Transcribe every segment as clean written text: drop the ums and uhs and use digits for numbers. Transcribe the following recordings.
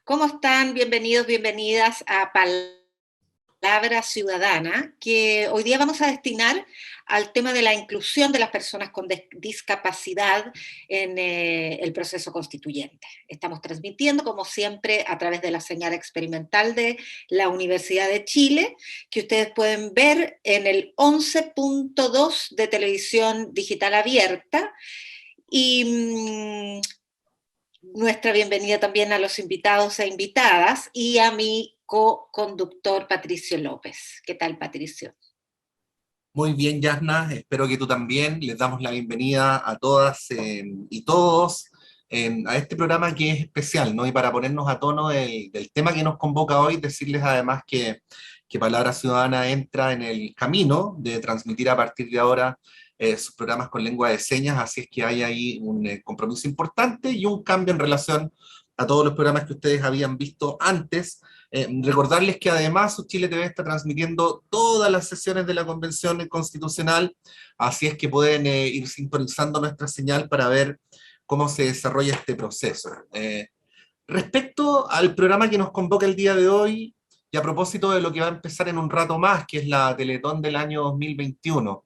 ¿Cómo están? Bienvenidos, bienvenidas a Palabra Ciudadana, que hoy día vamos a destinar al tema de la inclusión de las personas con discapacidad en el proceso constituyente. Estamos transmitiendo, como siempre, a través de la señal experimental de la Universidad de Chile, que ustedes pueden ver en el 11.2 de televisión digital abierta. Y nuestra bienvenida también a los invitados e invitadas y a mi co-conductor Patricio López. ¿Qué tal, Patricio? Muy bien, Yasna, espero que tú también. Les damos la bienvenida a todas y todos a este programa que es especial, ¿no? Y para ponernos a tono del tema que nos convoca hoy, decirles además que Palabra Ciudadana entra en el camino de transmitir a partir de ahora sus programas con lengua de señas, así es que hay ahí un compromiso importante y un cambio en relación a todos los programas que ustedes habían visto antes. Recordarles que además Chile TV está transmitiendo todas las sesiones de la Convención Constitucional, así es que pueden ir sintonizando nuestra señal para ver cómo se desarrolla este proceso. Respecto al programa que nos convoca el día de hoy, y a propósito de lo que va a empezar en un rato más, que es la Teletón del año 2021,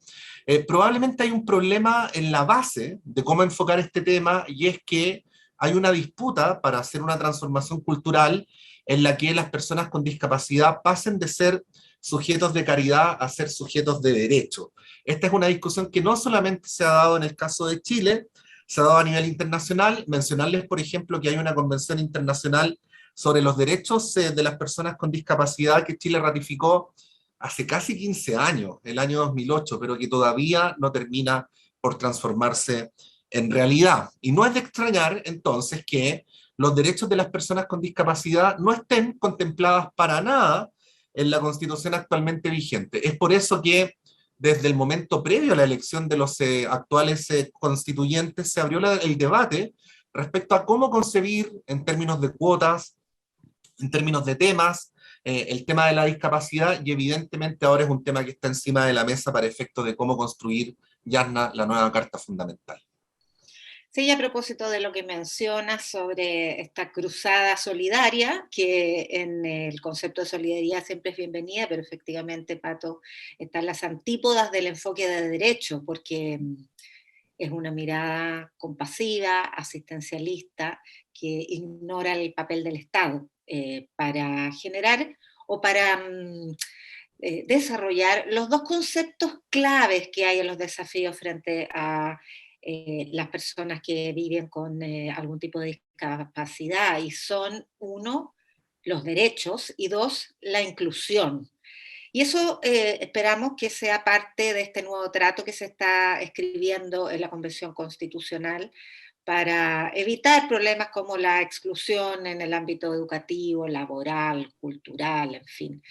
probablemente hay un problema en la base de cómo enfocar este tema, y es que hay una disputa para hacer una transformación cultural en la que las personas con discapacidad pasen de ser sujetos de caridad a ser sujetos de derecho. Esta es una discusión que no solamente se ha dado en el caso de Chile, se ha dado a nivel internacional. Mencionarles, por ejemplo, que hay una convención internacional sobre los derechos de las personas con discapacidad que Chile ratificó hace casi 15 años, el año 2008, pero que todavía no termina por transformarse en realidad. Y no es de extrañar, entonces, que los derechos de las personas con discapacidad no estén contempladas para nada en la Constitución actualmente vigente. Es por eso que desde el momento previo a la elección de los actuales constituyentes se abrió el debate respecto a cómo concebir en términos de cuotas, en términos de temas, el tema de la discapacidad, y evidentemente ahora es un tema que está encima de la mesa para efecto de cómo construir, Yasna, la nueva Carta Fundamental. Sí, a propósito de lo que mencionas sobre esta cruzada solidaria, que en el concepto de solidaridad siempre es bienvenida, pero efectivamente, Pato, están las antípodas del enfoque de derecho, porque es una mirada compasiva, asistencialista, que ignora el papel del Estado para generar o para desarrollar los dos conceptos claves que hay en los desafíos frente a las personas que viven con algún tipo de discapacidad, y son, uno, los derechos, y dos, la inclusión. Y eso esperamos que sea parte de este nuevo trato que se está escribiendo en la Convención Constitucional para evitar problemas como la exclusión en el ámbito educativo, laboral, cultural, en fin.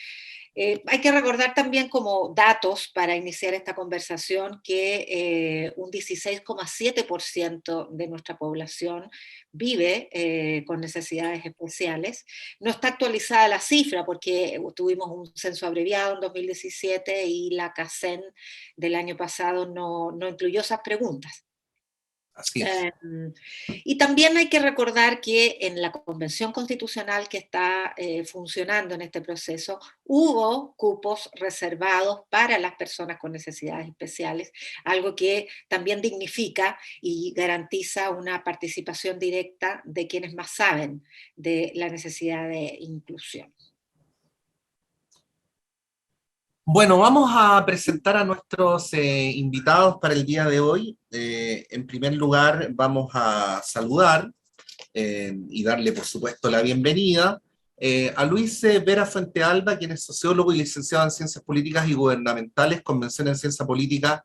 Hay que recordar también como datos para iniciar esta conversación que un 16,7% de nuestra población vive con necesidades especiales. No está actualizada la cifra porque tuvimos un censo abreviado en 2017 y la CACEN del año pasado no incluyó esas preguntas. Así es. Y también hay que recordar que en la Convención Constitucional que está funcionando en este proceso, hubo cupos reservados para las personas con necesidades especiales, algo que también dignifica y garantiza una participación directa de quienes más saben de la necesidad de inclusión. Bueno, vamos a presentar a nuestros invitados para el día de hoy. En primer lugar, vamos a saludar y darle, por supuesto, la bienvenida a Luis Vera Fuentealba, quien es sociólogo y licenciado en Ciencias Políticas y Gubernamentales, con mención en Ciencia Política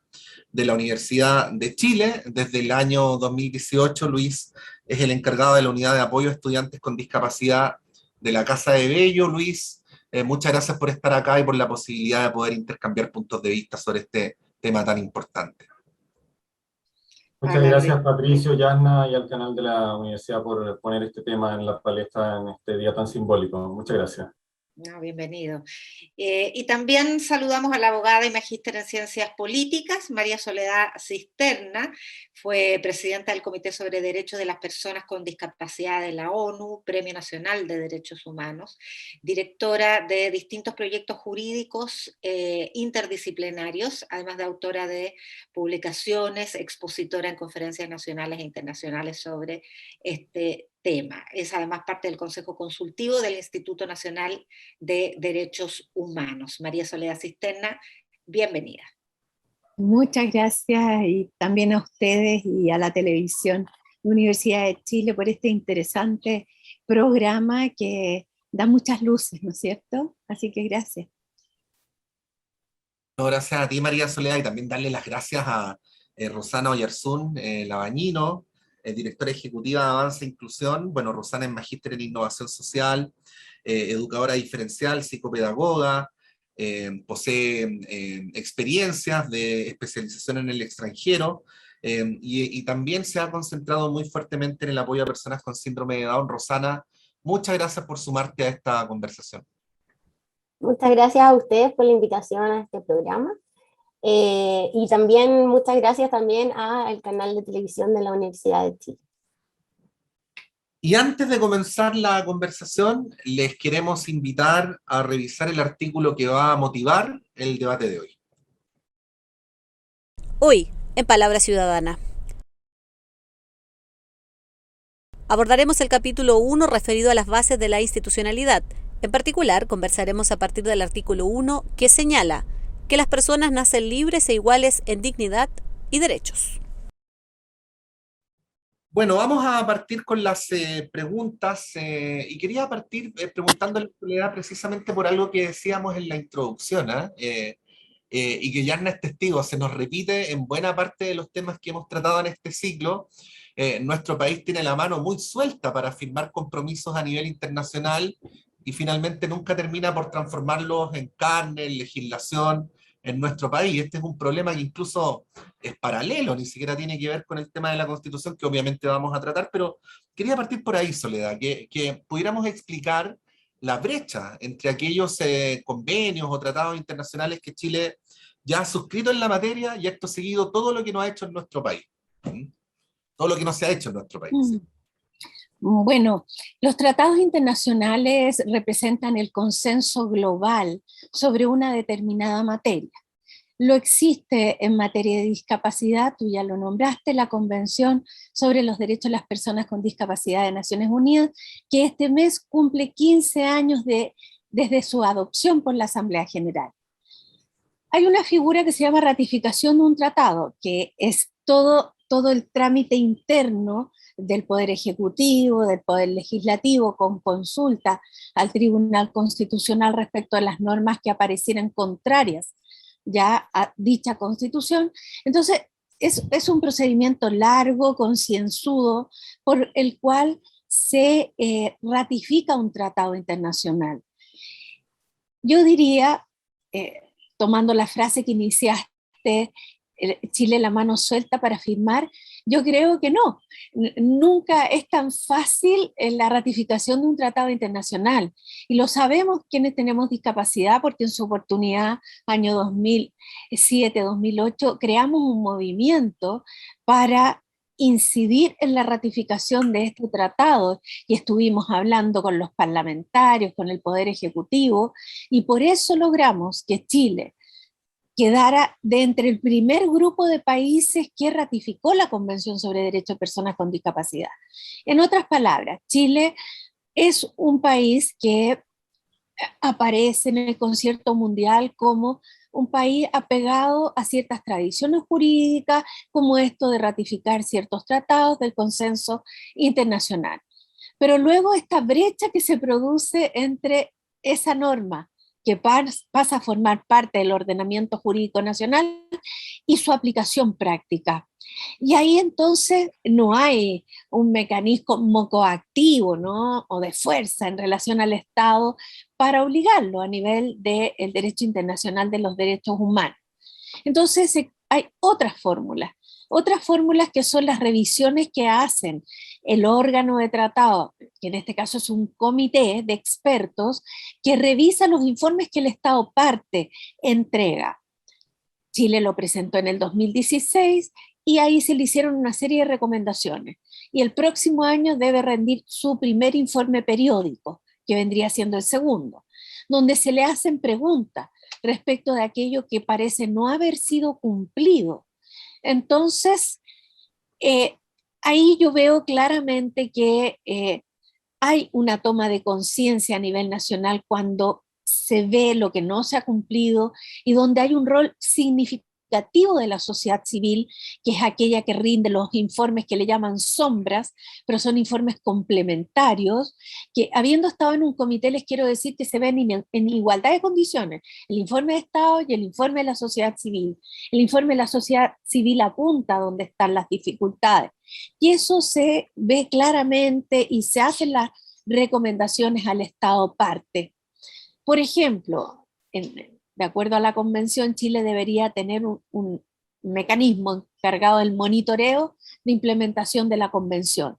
de la Universidad de Chile. Desde el año 2018, Luis es el encargado de la Unidad de Apoyo a Estudiantes con Discapacidad de la Casa de Bello. Luis, muchas gracias por estar acá y por la posibilidad de poder intercambiar puntos de vista sobre este tema tan importante. Muchas gracias, Patricio, Yasna y al canal de la universidad por poner este tema en la palestra en este día tan simbólico. Muchas gracias. No, bienvenido. Y también saludamos a la abogada y magíster en Ciencias Políticas, María Soledad Cisterna, fue presidenta del Comité sobre Derechos de las Personas con Discapacidad de la ONU, Premio Nacional de Derechos Humanos, directora de distintos proyectos jurídicos interdisciplinarios, además de autora de publicaciones, expositora en conferencias nacionales e internacionales sobre este tema. Es además parte del Consejo Consultivo del Instituto Nacional de Derechos Humanos. María Soledad Cisterna, bienvenida. Muchas gracias y también a ustedes y a la televisión Universidad de Chile por este interesante programa que da muchas luces, ¿no es cierto? Así que gracias. No, gracias a ti, María Soledad, y también darle las gracias a Rosana Oyarzún Labañino, directora ejecutiva de Avanza e Inclusión. Bueno, Rosana es magíster en Innovación Social, educadora diferencial, psicopedagoga, posee experiencias de especialización en el extranjero, y también se ha concentrado muy fuertemente en el apoyo a personas con síndrome de Down. Rosana, muchas gracias por sumarte a esta conversación. Muchas gracias a ustedes por la invitación a este programa. Y también muchas gracias también al canal de televisión de la Universidad de Chile. Y antes de comenzar la conversación, les queremos invitar a revisar el artículo que va a motivar el debate de hoy. Hoy, en Palabra Ciudadana, abordaremos el capítulo 1 referido a las bases de la institucionalidad. En particular, conversaremos a partir del artículo 1 que señala que las personas nacen libres e iguales en dignidad y derechos. Bueno, vamos a partir con las preguntas, y quería partir preguntándole a Soledad precisamente por algo que decíamos en la introducción, y que Yarna es testigo, se nos repite en buena parte de los temas que hemos tratado en este ciclo. Nuestro país tiene la mano muy suelta para firmar compromisos a nivel internacional y finalmente nunca termina por transformarlos en carne, en legislación en nuestro país. Este es un problema que incluso es paralelo, ni siquiera tiene que ver con el tema de la Constitución, que obviamente vamos a tratar, pero quería partir por ahí, Soledad, que pudiéramos explicar la brecha entre aquellos convenios o tratados internacionales que Chile ya ha suscrito en la materia y acto seguido todo lo que no ha hecho en nuestro país. Todo lo que no se ha hecho en nuestro país. Bueno, los tratados internacionales representan el consenso global sobre una determinada materia. Lo existe en materia de discapacidad, tú ya lo nombraste, la Convención sobre los Derechos de las Personas con Discapacidad de Naciones Unidas, que este mes cumple 15 años desde su adopción por la Asamblea General. Hay una figura que se llama ratificación de un tratado, que es todo el trámite interno del Poder Ejecutivo, del Poder Legislativo, con consulta al Tribunal Constitucional respecto a las normas que aparecieran contrarias ya a dicha Constitución. Entonces, es un procedimiento largo, concienzudo, por el cual se ratifica un tratado internacional. Yo diría, tomando la frase que iniciaste, Chile la mano suelta para firmar, yo creo que no. Nunca es tan fácil la ratificación de un tratado internacional. Y lo sabemos quienes tenemos discapacidad, porque en su oportunidad, año 2007, 2008, creamos un movimiento para incidir en la ratificación de este tratado y estuvimos hablando con los parlamentarios, con el Poder Ejecutivo, y por eso logramos que Chile quedara de entre el primer grupo de países que ratificó la Convención sobre Derechos de Personas con Discapacidad. En otras palabras, Chile es un país que aparece en el concierto mundial como un país apegado a ciertas tradiciones jurídicas, como esto de ratificar ciertos tratados del consenso internacional. Pero luego esta brecha que se produce entre esa norma que pasa a formar parte del ordenamiento jurídico nacional y su aplicación práctica. Y ahí entonces no hay un mecanismo coactivo, ¿no? O de fuerza en relación al Estado para obligarlo a nivel del derecho internacional de los derechos humanos. Entonces hay otras fórmulas que son las revisiones que hacen el órgano de tratado, que en este caso es un comité de expertos, que revisa los informes que el Estado parte entrega. Chile lo presentó en el 2016 y ahí se le hicieron una serie de recomendaciones. Y el próximo año debe rendir su primer informe periódico, que vendría siendo el segundo, donde se le hacen preguntas respecto de aquello que parece no haber sido cumplido. Entonces, ahí yo veo claramente que hay una toma de conciencia a nivel nacional cuando se ve lo que no se ha cumplido y donde hay un rol significativo de la sociedad civil, que es aquella que rinde los informes que le llaman sombras, pero son informes complementarios, que habiendo estado en un comité les quiero decir que se ven en igualdad de condiciones, el informe de Estado y el informe de la sociedad civil. El informe de la sociedad civil apunta dónde están las dificultades, y eso se ve claramente y se hacen las recomendaciones al Estado parte. Por ejemplo, de acuerdo a la Convención, Chile debería tener un mecanismo encargado del monitoreo de implementación de la Convención.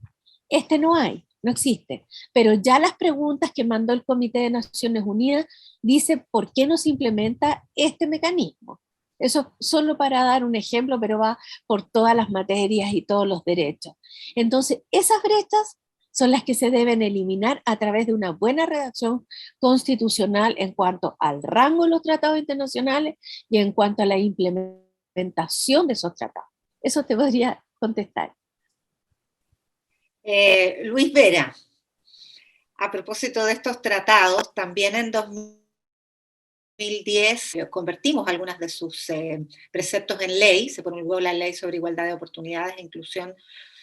No hay, no existe, pero ya las preguntas que mandó el Comité de Naciones Unidas dice por qué no se implementa este mecanismo. Eso solo para dar un ejemplo, pero va por todas las materias y todos los derechos. Entonces, esas brechas son las que se deben eliminar a través de una buena redacción constitucional en cuanto al rango de los tratados internacionales y en cuanto a la implementación de esos tratados. Eso te podría contestar. Luis Vera, a propósito de estos tratados, también en 2010 convertimos algunas de sus preceptos en ley, se promulgó la Ley sobre Igualdad de Oportunidades e Inclusión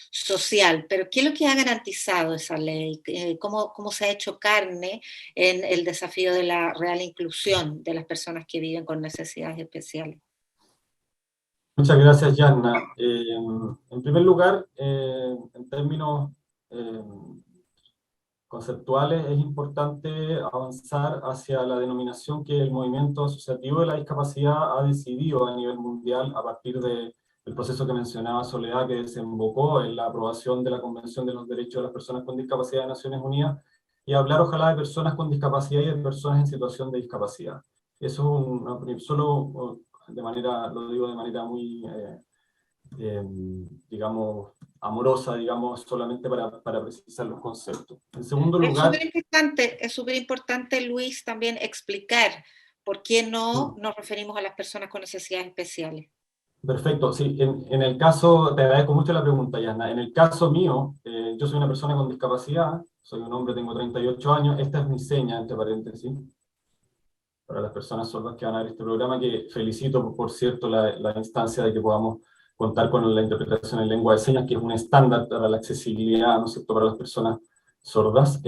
Social, pero ¿qué es lo que ha garantizado esa ley? ¿Cómo se ha hecho carne en el desafío de la real inclusión de las personas que viven con necesidades especiales? Muchas gracias, Yanna. En primer lugar, en términos conceptuales, es importante avanzar hacia la denominación que el movimiento asociativo de la discapacidad ha decidido a nivel mundial a partir del proceso que mencionaba Soledad, que desembocó en la aprobación de la Convención de los Derechos de las Personas con Discapacidad de Naciones Unidas, y hablar ojalá de personas con discapacidad y de personas en situación de discapacidad. Eso solo de manera, lo digo de manera muy, digamos, amorosa, digamos, solamente para precisar los conceptos. En segundo lugar... Es súper importante, Luis, también explicar por qué no nos referimos a las personas con necesidades especiales. Perfecto, sí, en el caso, te agradezco mucho la pregunta, Yana. En el caso mío, yo soy una persona con discapacidad, soy un hombre, tengo 38 años, esta es mi seña, entre paréntesis, para las personas sordas que van a ver este programa, que felicito, por cierto, la instancia de que podamos contar con la interpretación en lengua de señas, que es un estándar para la accesibilidad, ¿no es cierto?, para las personas sordas.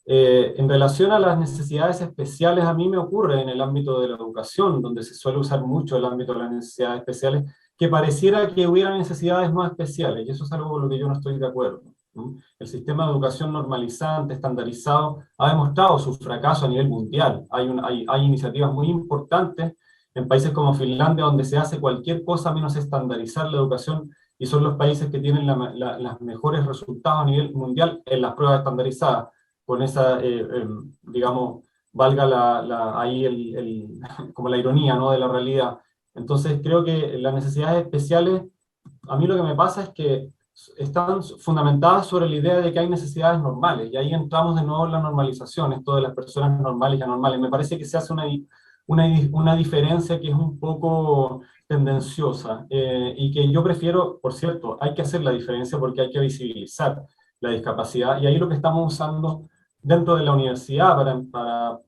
En relación a las necesidades especiales, a mí me ocurre en el ámbito de la educación, donde se suele usar mucho el ámbito de las necesidades especiales, que pareciera que hubiera necesidades no especiales, y eso es algo con lo que yo no estoy de acuerdo. El sistema de educación normalizante, estandarizado, ha demostrado su fracaso a nivel mundial. Hay iniciativas muy importantes en países como Finlandia, donde se hace cualquier cosa menos estandarizar la educación, y son los países que tienen los mejores resultados a nivel mundial en las pruebas estandarizadas. Con esa, digamos, valga ahí como la ironía, ¿no?, de la realidad. Entonces creo que las necesidades especiales, a mí lo que me pasa es que están fundamentadas sobre la idea de que hay necesidades normales, y ahí entramos de nuevo en la normalización, esto de las personas normales y anormales. Me parece que se hace una diferencia que es un poco tendenciosa, y que yo prefiero, por cierto, hay que hacer la diferencia porque hay que visibilizar la discapacidad, y ahí lo que estamos usando dentro de la universidad, para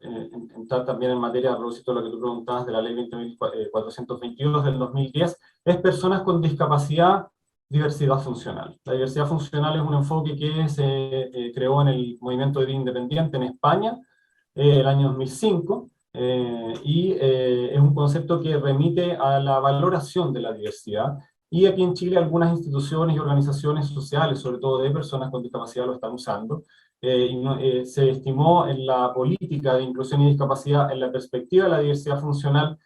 entrar también en materia, a propósito de lo que tú preguntabas de la ley 20.422 del 2010, es personas con discapacidad, diversidad funcional. La diversidad funcional es un enfoque que se creó en el movimiento de vida independiente en España, el año 2005, y es un concepto que remite a la valoración de la diversidad, y aquí en Chile algunas instituciones y organizaciones sociales, sobre todo de personas con discapacidad, lo están usando. Se estimó en la política de inclusión y discapacidad, en la perspectiva de la diversidad funcional,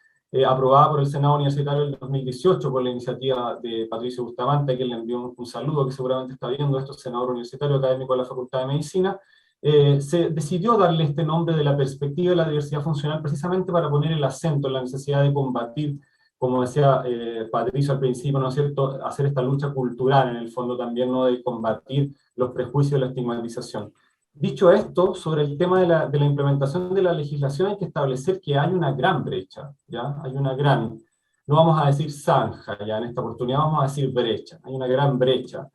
aprobada por el Senado Universitario del 2018 por la iniciativa de Patricio Bustamante, a quien le envío un saludo, que seguramente está viendo esto, senador universitario académico de la Facultad de Medicina. Se decidió darle este nombre de la perspectiva de la diversidad funcional precisamente para poner el acento en la necesidad de combatir, como decía Patricio al principio, ¿no es cierto?, hacer esta lucha cultural en el fondo también, ¿no?, de combatir los prejuicios y la estigmatización. Dicho esto, sobre el tema de la implementación de la legislación hay que establecer que hay una gran brecha, ¿ya? Hay una gran, no vamos a decir zanja, ya en esta oportunidad vamos a decir brecha, hay una gran brecha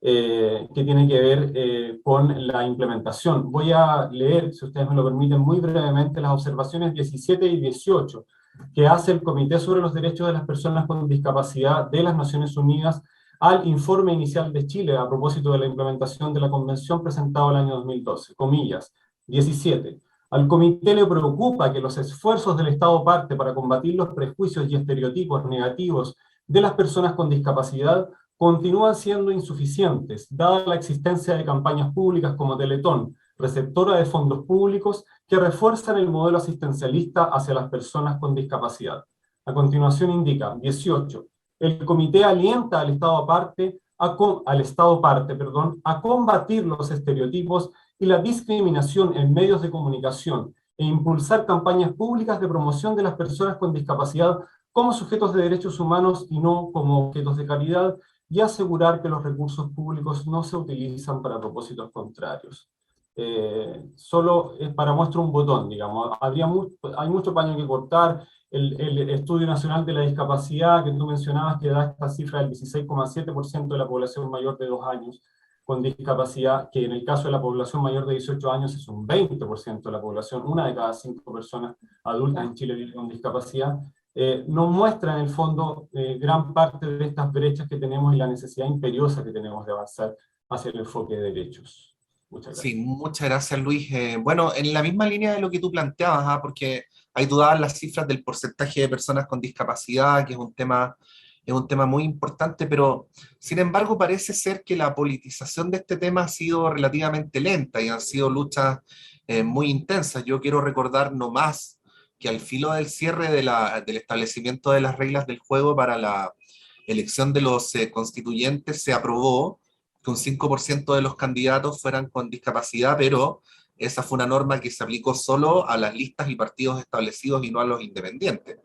que tiene que ver con la implementación. Voy a leer, si ustedes me lo permiten, muy brevemente las observaciones 17 y 18 que hace el Comité sobre los Derechos de las Personas con Discapacidad de las Naciones Unidas al informe inicial de Chile a propósito de la implementación de la Convención presentado el año 2012. Comillas, 17. Al Comité le preocupa que los esfuerzos del Estado parte para combatir los prejuicios y estereotipos negativos de las personas con discapacidad continúan siendo insuficientes, dada la existencia de campañas públicas como Teletón, receptora de fondos públicos, que refuerzan el modelo asistencialista hacia las personas con discapacidad. A continuación indica, 18. El Comité alienta al Estado parte a combatir los estereotipos y la discriminación en medios de comunicación e impulsar campañas públicas de promoción de las personas con discapacidad como sujetos de derechos humanos y no como objetos de caridad, y asegurar que los recursos públicos no se utilizan para propósitos contrarios. Solo para muestra un botón, digamos, hay mucho paño que cortar. El Estudio Nacional de la Discapacidad, que tú mencionabas, que da esta cifra del 16,7% de la población mayor de 2 años con discapacidad, que en el caso de la población mayor de 18 años es un 20% de la población, 1 de cada 5 personas adultas en Chile vive con discapacidad. Nos muestra en el fondo gran parte de estas brechas que tenemos y la necesidad imperiosa que tenemos de avanzar hacia el enfoque de derechos. Muchas gracias. Sí, muchas gracias, Luis. Bueno, en la misma línea de lo que tú planteabas, porque ahí tú dabas las cifras del porcentaje de personas con discapacidad, que es un tema muy importante, pero sin embargo parece ser que la politización de este tema ha sido relativamente lenta y han sido luchas muy intensas. Yo quiero recordar nomás que al filo del cierre del establecimiento de las reglas del juego para la elección de los constituyentes se aprobó que un 5% de los candidatos fueran con discapacidad, pero esa fue una norma que se aplicó solo a las listas y partidos establecidos y no a los independientes.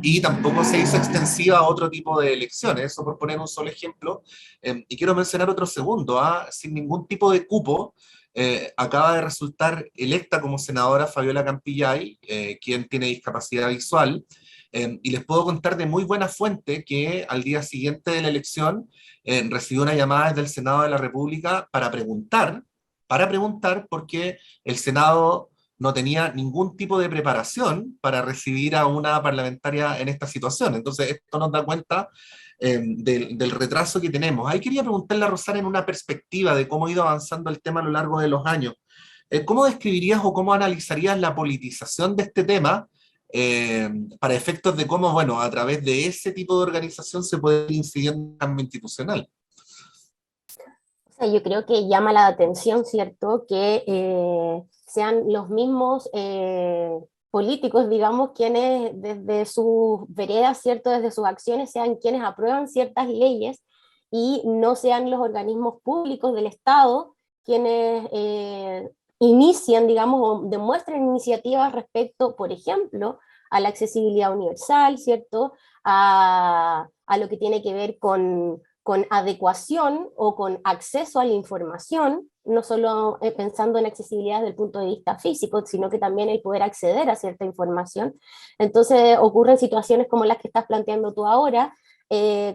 Y tampoco se hizo extensiva a otro tipo de elecciones, eso por poner un solo ejemplo. Y quiero mencionar otro segundo, sin ningún tipo de cupo, acaba de resultar electa como senadora Fabiola Campillay, quien tiene discapacidad visual, y les puedo contar de muy buena fuente que al día siguiente de la elección recibió una llamada desde el Senado de la República para preguntar porque el Senado no tenía ningún tipo de preparación para recibir a una parlamentaria en esta situación. Entonces esto nos da cuenta del retraso que tenemos. Ahí quería preguntarle a Rosana en una perspectiva de cómo ha ido avanzando el tema a lo largo de los años. ¿Cómo describirías o cómo analizarías la politización de este tema para efectos de cómo, bueno, a través de ese tipo de organización se puede ir incidiendo en el cambio institucional? O sea, yo creo que llama la atención, ¿cierto?, que sean los mismos políticos, digamos, quienes desde sus veredas, ¿cierto?, desde sus acciones, sean quienes aprueban ciertas leyes y no sean los organismos públicos del Estado quienes inician, digamos, o demuestren iniciativas respecto, por ejemplo, a la accesibilidad universal, ¿cierto?, a lo que tiene que ver con adecuación o con acceso a la información, no solo pensando en accesibilidad desde el punto de vista físico, sino que también el poder acceder a cierta información. Entonces ocurren situaciones como las que estás planteando tú ahora,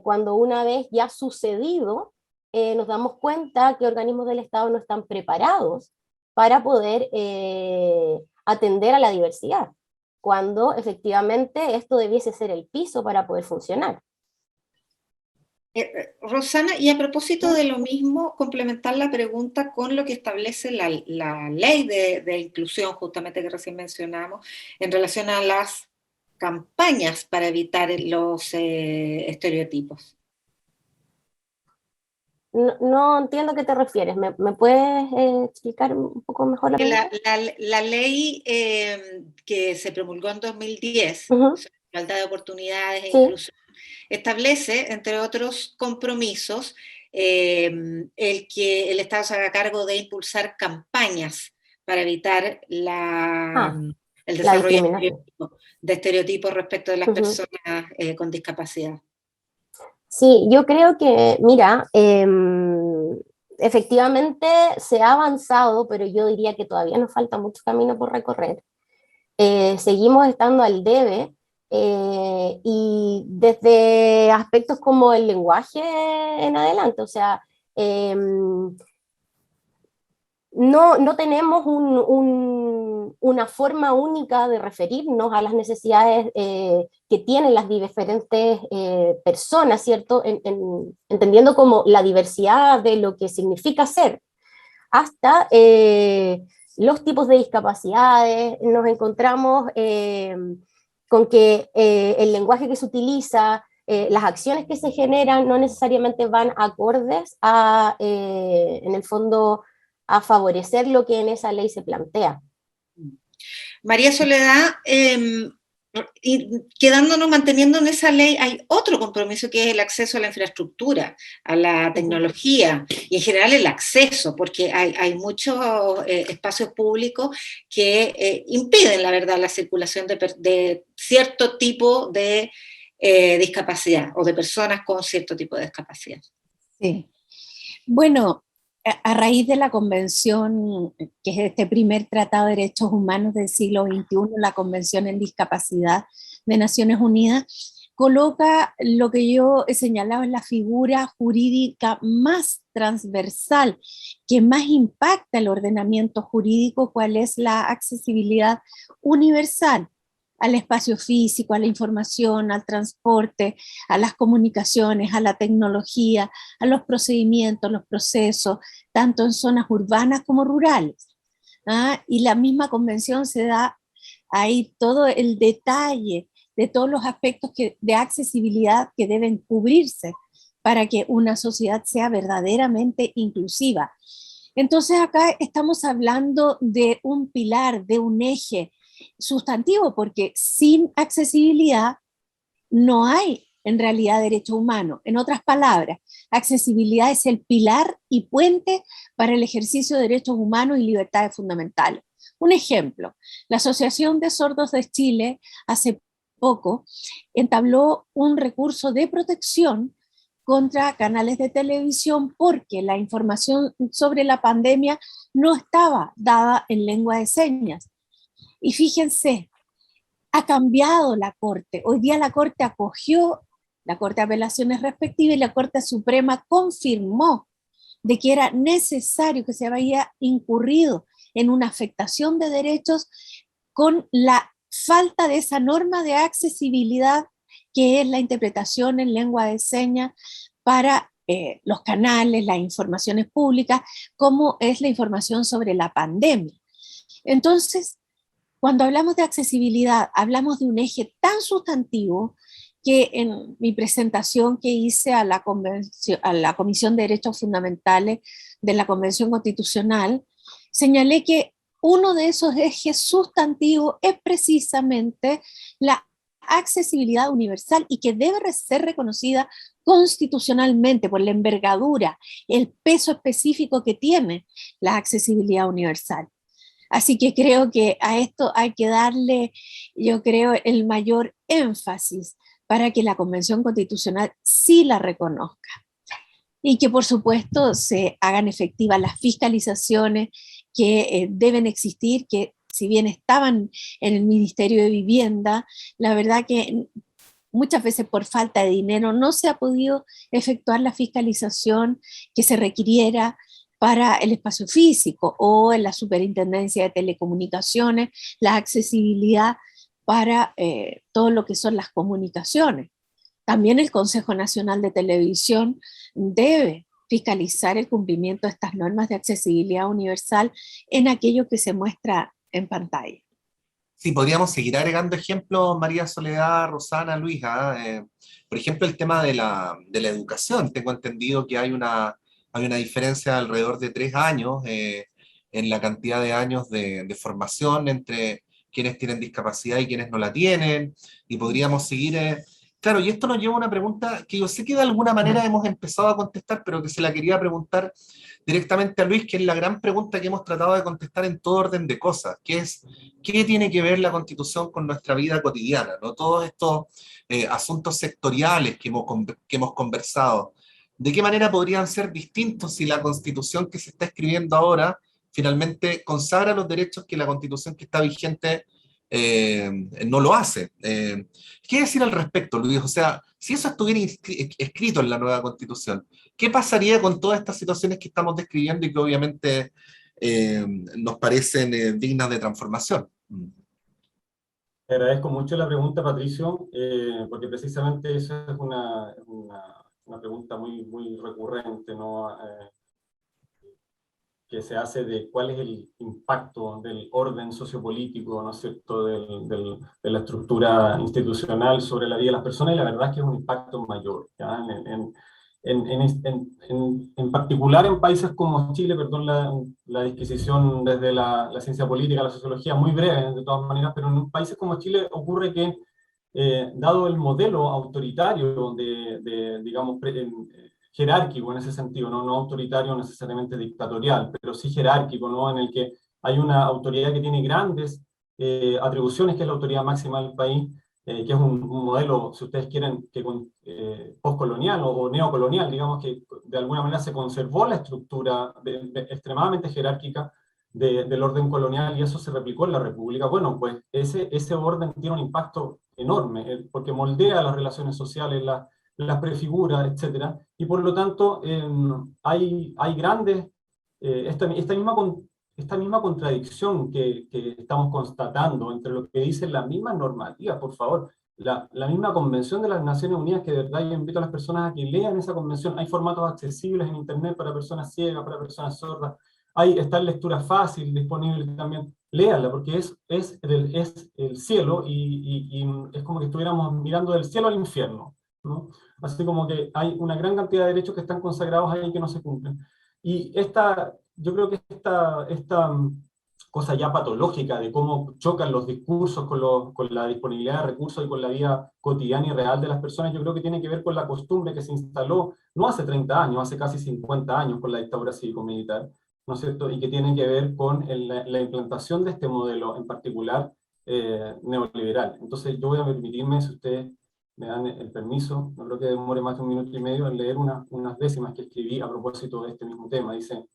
cuando una vez ya sucedido, nos damos cuenta que organismos del Estado no están preparados para poder atender a la diversidad, cuando efectivamente esto debiese ser el piso para poder funcionar. Rosana, y a propósito de lo mismo, complementar la pregunta con lo que establece la ley de inclusión, justamente que recién mencionamos, en relación a las campañas para evitar los estereotipos. No entiendo a qué te refieres. ¿Me puedes explicar un poco mejor la pregunta? La ley que se promulgó en 2010, Uh-huh. igualdad de oportunidades e Sí. inclusión, establece, entre otros compromisos, el que el Estado se haga cargo de impulsar campañas para evitar Ah, el la desarrollo discriminación. de estereotipos respecto de las Ujú. personas con discapacidad. Sí, yo creo que, mira, efectivamente se ha avanzado, pero yo diría que todavía nos falta mucho camino por recorrer. Seguimos estando al debe, y desde aspectos como el lenguaje en adelante, o sea, no tenemos una forma única de referirnos a las necesidades que tienen las diferentes personas, ¿cierto? Entendiendo como la diversidad de lo que significa ser, hasta los tipos de discapacidades. Nos encontramos con que el lenguaje que se utiliza, las acciones que se generan no necesariamente van acordes a, en el fondo, a favorecer lo que en esa ley se plantea. María Soledad, y quedándonos, manteniendo en esa ley, hay otro compromiso que es el acceso a la infraestructura, a la tecnología y en general el acceso, porque hay muchos espacios públicos que impiden, la verdad, la circulación de cierto tipo de discapacidad o de personas con cierto tipo de discapacidad. Sí. Bueno, a raíz de la convención, que es este primer Tratado de Derechos Humanos del siglo XXI, la Convención en Discapacidad de Naciones Unidas, coloca lo que yo he señalado en la figura jurídica más transversal, que más impacta el ordenamiento jurídico, cuál es la accesibilidad universal al espacio físico, a la información, al transporte, a las comunicaciones, a la tecnología, a los procedimientos, los procesos, tanto en zonas urbanas como rurales. ¿Ah? Y la misma convención se da ahí todo el detalle de todos los aspectos de accesibilidad que deben cubrirse para que una sociedad sea verdaderamente inclusiva. Entonces acá estamos hablando de un pilar, de un eje sustantivo, porque sin accesibilidad no hay en realidad derecho humano. En otras palabras, accesibilidad es el pilar y puente para el ejercicio de derechos humanos y libertades fundamentales. Un ejemplo, la Asociación de Sordos de Chile hace poco entabló un recurso de protección contra canales de televisión porque la información sobre la pandemia no estaba dada en lengua de señas. Y fíjense, ha cambiado la Corte. Hoy día la Corte acogió, la Corte de Apelaciones respectiva, y la Corte Suprema confirmó de que era necesario, que se había incurrido en una afectación de derechos con la falta de esa norma de accesibilidad que es la interpretación en lengua de señas para los canales, las informaciones públicas, como es la información sobre la pandemia. Entonces, cuando hablamos de accesibilidad, hablamos de un eje tan sustantivo que en mi presentación que hice a la Comisión de Derechos Fundamentales de la Convención Constitucional, señalé que uno de esos ejes sustantivos es precisamente la accesibilidad universal y que debe ser reconocida constitucionalmente por la envergadura, el peso específico que tiene la accesibilidad universal. Así que creo que a esto hay que darle, yo creo, el mayor énfasis para que la Convención Constitucional sí la reconozca. Y que por supuesto se hagan efectivas las fiscalizaciones que deben existir, que si bien estaban en el Ministerio de Vivienda, la verdad que muchas veces por falta de dinero no se ha podido efectuar la fiscalización que se requiriera para el espacio físico, o en la Superintendencia de Telecomunicaciones, la accesibilidad para todo lo que son las comunicaciones. También el Consejo Nacional de Televisión debe fiscalizar el cumplimiento de estas normas de accesibilidad universal en aquello que se muestra en pantalla. Sí, podríamos seguir agregando ejemplos, María Soledad, Rosana, Luisa. Por ejemplo, el tema de la educación. Tengo entendido que hay una diferencia de alrededor de 3 años en la cantidad de años de formación entre quiénes tienen discapacidad y quiénes no la tienen, y podríamos seguir... Claro, y esto nos lleva a una pregunta que yo sé que de alguna manera hemos empezado a contestar, pero que se la quería preguntar directamente a Luis, que es la gran pregunta que hemos tratado de contestar en todo orden de cosas, que es, ¿qué tiene que ver la Constitución con nuestra vida cotidiana? ¿No? Todos estos asuntos sectoriales que hemos conversado, ¿de qué manera podrían ser distintos si la Constitución que se está escribiendo ahora finalmente consagra los derechos que la Constitución que está vigente no lo hace? ¿Qué decir al respecto, Luis? O sea, si eso estuviera escrito en la nueva Constitución, ¿qué pasaría con todas estas situaciones que estamos describiendo y que obviamente nos parecen dignas de transformación? Te agradezco mucho la pregunta, Patricio, porque precisamente esa es una pregunta muy, muy recurrente, ¿no? Que se hace de cuál es el impacto del orden sociopolítico, ¿no es cierto?, de la estructura institucional sobre la vida de las personas, y la verdad es que es un impacto mayor, ¿ya? En particular en países como Chile, perdón la disquisición desde la ciencia política, la sociología, muy breve de todas maneras, pero en países como Chile ocurre que, dado el modelo autoritario digamos, jerárquico en ese sentido, no autoritario necesariamente dictatorial, pero sí jerárquico, ¿no? En el que hay una autoridad que tiene grandes atribuciones, que es la autoridad máxima del país, que es un modelo, si ustedes quieren, que postcolonial o neocolonial, digamos, que de alguna manera se conservó la estructura extremadamente jerárquica del orden colonial, y eso se replicó en la República. Bueno, pues ese orden tiene un impacto enorme, porque moldea las relaciones sociales, las prefigura, etcétera, y por lo tanto hay grandes, esta misma contradicción que estamos constatando entre lo que dicen las mismas normativas, por favor, la misma Convención de las Naciones Unidas, que de verdad yo invito a las personas a que lean esa convención. Hay formatos accesibles en internet para personas ciegas, para personas sordas, está en lectura fácil, disponible también. Léanla, porque es el cielo, y es como que estuviéramos mirando del cielo al infierno, ¿no? Así como que hay una gran cantidad de derechos que están consagrados ahí que no se cumplen. Y yo creo que esta cosa ya patológica de cómo chocan los discursos con la disponibilidad de recursos y con la vida cotidiana y real de las personas, yo creo que tiene que ver con la costumbre que se instaló no hace 30 años, hace casi 50 años con la dictadura cívico-militar, ¿no es cierto? Y que tiene que ver con la implantación de este modelo en particular neoliberal. Entonces yo voy a permitirme, si ustedes me dan el permiso, no creo que demore más de 1 minuto y medio, en leer unas décimas que escribí a propósito de este mismo tema. Dice: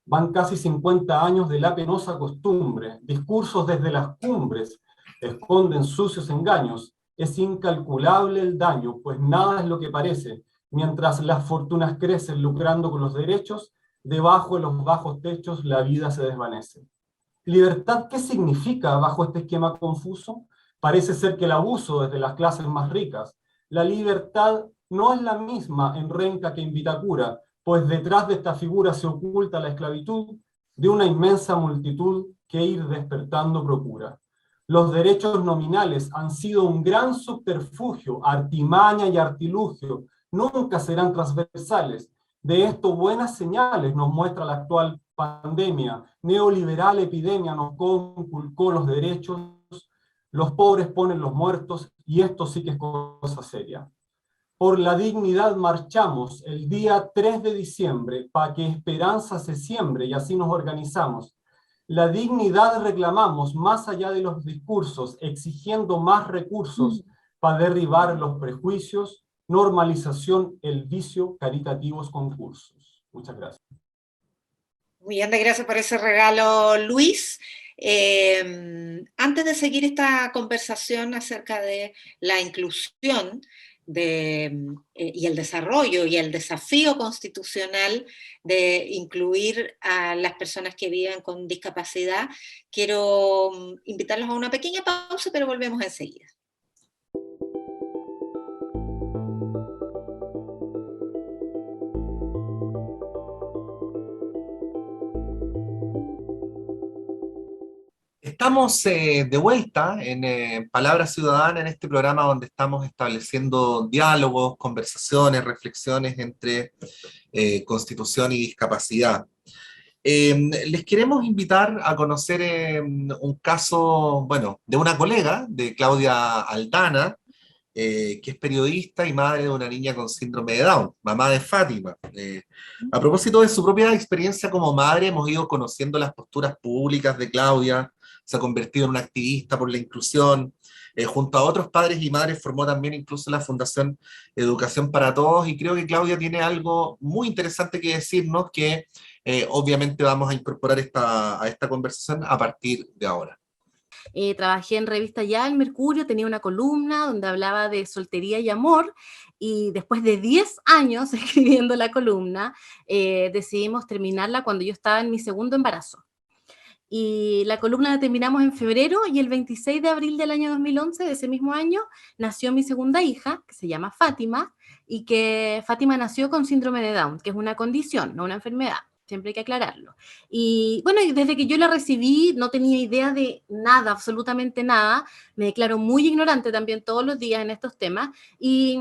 van casi 50 años de la penosa costumbre, discursos desde las cumbres esconden sucios engaños, es incalculable el daño, pues nada es lo que parece, mientras las fortunas crecen lucrando con los derechos, debajo de los bajos techos la vida se desvanece. ¿Libertad qué significa bajo este esquema confuso? Parece ser que el abuso desde las clases más ricas. La libertad no es la misma en Renca que en Vitacura, pues detrás de esta figura se oculta la esclavitud de una inmensa multitud que ir despertando procura. Los derechos nominales han sido un gran subterfugio, artimaña y artilugio, nunca serán transversales. De esto buenas señales nos muestra la actual pandemia. Neoliberal epidemia nos conculcó los derechos, los pobres ponen los muertos, y esto sí que es cosa seria. Por la dignidad marchamos el día 3 de diciembre, para que esperanza se siembre, y así nos organizamos. La dignidad reclamamos más allá de los discursos, exigiendo más recursos para derribar los prejuicios, normalización, el vicio, caritativos concursos. Muchas gracias. Muy bien, gracias por ese regalo, Luis. Antes de seguir esta conversación acerca de la inclusión y el desarrollo y el desafío constitucional de incluir a las personas que viven con discapacidad, quiero invitarlos a una pequeña pausa, pero volvemos enseguida. Estamos de vuelta en Palabra Ciudadana, en este programa donde estamos estableciendo diálogos, conversaciones, reflexiones entre constitución y discapacidad. Les queremos invitar a conocer un caso, bueno, de una colega, de Claudia Aldana, que es periodista y madre de una niña con síndrome de Down, mamá de Fátima. A propósito de su propia experiencia como madre, hemos ido conociendo las posturas públicas de Claudia, se ha convertido en una activista por la inclusión, junto a otros padres y madres formó también incluso la Fundación Educación para Todos, y creo que Claudia tiene algo muy interesante que decirnos que obviamente vamos a incorporar a esta conversación a partir de ahora. Trabajé en revista Ya, El Mercurio, tenía una columna donde hablaba de soltería y amor, y después de 10 años escribiendo la columna, decidimos terminarla cuando yo estaba en mi segundo embarazo. Y la columna la terminamos en febrero, y el 26 de abril del año 2011, de ese mismo año, nació mi segunda hija, que se llama Fátima, y que Fátima nació con síndrome de Down, que es una condición, no una enfermedad. Siempre hay que aclararlo. Y bueno, desde que yo la recibí no tenía idea de nada, absolutamente nada. Me declaro muy ignorante también todos los días en estos temas. Y